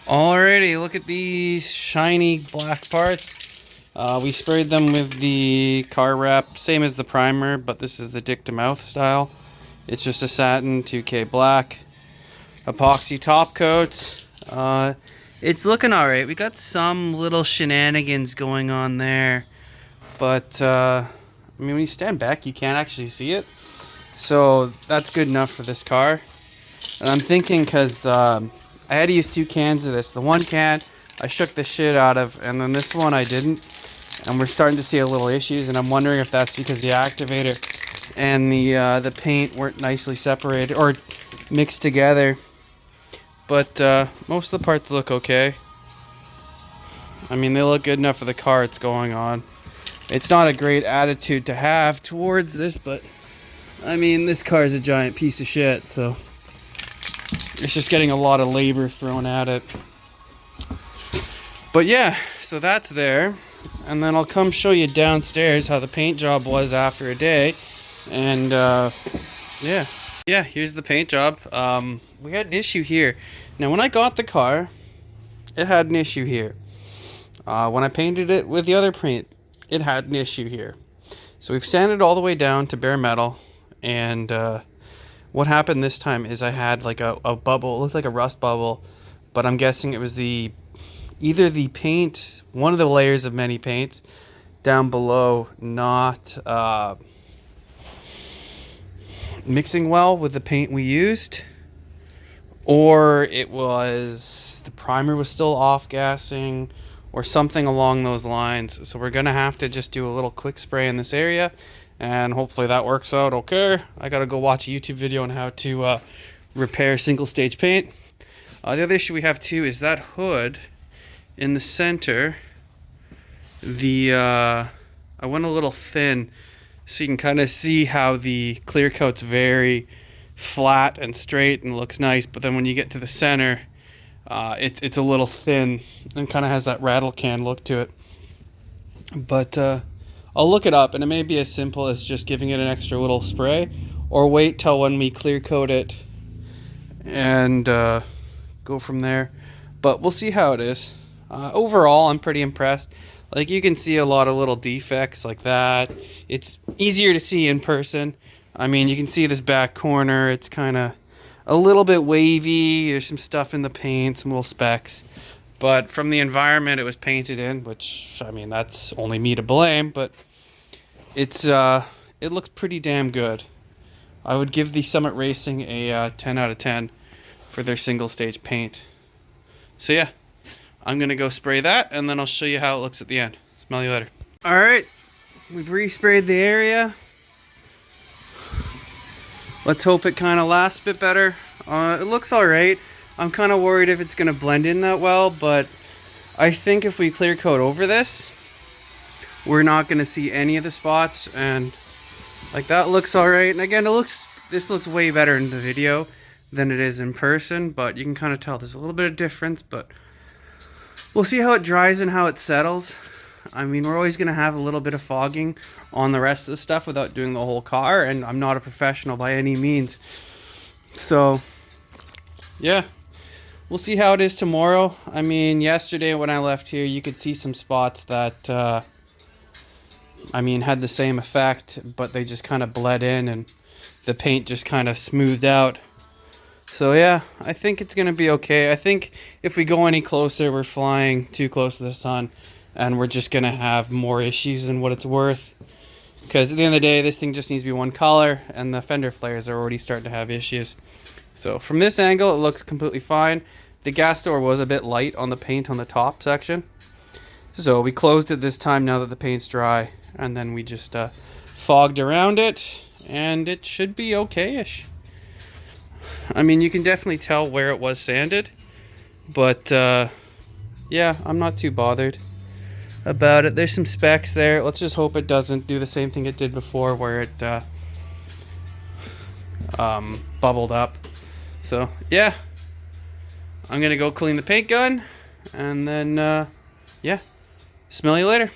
Alrighty, look at these shiny black parts. We sprayed them with the car wrap, same as the primer, but this is the dick to mouth style. It's just a satin 2K black epoxy top coat. It's looking alright. We got some little shenanigans going on there, but I mean, when you stand back, you can't actually see it. So that's good enough for this car. And I'm thinking, because I had to use 2 cans of this. The one can I shook the shit out of, and then this one I didn't. And we're starting to see a little issues, and I'm wondering if that's because the activator and the paint weren't nicely separated or mixed together. But most of the parts look okay. I mean, they look good enough for the car it's going on. It's not a great attitude to have towards this, but I mean, this car is a giant piece of shit, so it's just getting a lot of labor thrown at it. But yeah, so that's there. And then I'll come show you downstairs how the paint job was after a day. And yeah, here's the paint job. We had an issue here. Now when I got the car, it had an issue here. When I painted it with the other paint, it had an issue here. So we've sanded all the way down to bare metal. And what happened this time is I had like a bubble. It looked like a rust bubble, but I'm guessing it was either the paint, one of the layers of many paints down below, not mixing well with the paint we used, or it was the primer was still off-gassing, or something along those lines. So we're gonna have to just do a little quick spray in this area, and hopefully that works out okay. I gotta go watch a YouTube video on how to repair single stage paint. The other issue we have too is that hood in the center. I went a little thin, so you can kind of see how the clear coat's very flat and straight and looks nice, but then when you get to the center, it's a little thin and kind of has that rattle can look to it. But I'll look it up, and it may be as simple as just giving it an extra little spray, or wait till when we clear coat it and go from there. But we'll see how it is. Overall, I'm pretty impressed. Like, you can see a lot of little defects like that. It's easier to see in person. I mean, you can see this back corner. It's kind of a little bit wavy. There's some stuff in the paint, some little specks. But from the environment it was painted in, which, I mean, that's only me to blame, but it looks pretty damn good. I would give the Summit Racing a 10 out of 10 for their single stage paint. So yeah, I'm going to go spray that, and then I'll show you how it looks at the end. Smell you later. Alright, we've resprayed the area. Let's hope it kind of lasts a bit better. It looks alright. I'm kind of worried if it's going to blend in that well, but I think if we clear coat over this, we're not going to see any of the spots, and like that looks alright. And again, this looks way better in the video than it is in person, but you can kind of tell there's a little bit of difference, but we'll see how it dries and how it settles. I mean, we're always going to have a little bit of fogging on the rest of the stuff without doing the whole car, and I'm not a professional by any means. So, yeah, we'll see how it is tomorrow. I mean, yesterday when I left here, you could see some spots that, I mean, had the same effect, but they just kind of bled in and the paint just kind of smoothed out. So yeah, I think it's going to be okay. I think if we go any closer, we're flying too close to the sun, and we're just going to have more issues than what it's worth. Because at the end of the day, this thing just needs to be one color, and the fender flares are already starting to have issues. So from this angle, it looks completely fine. The gas door was a bit light on the paint on the top section. So we closed it this time now that the paint's dry, and then we just fogged around it, and it should be okay-ish. I mean, you can definitely tell where it was sanded, but yeah, I'm not too bothered about it. There's some specks there. Let's just hope it doesn't do the same thing it did before, where it bubbled up. So yeah, I'm gonna go clean the paint gun, and then yeah, smell you later.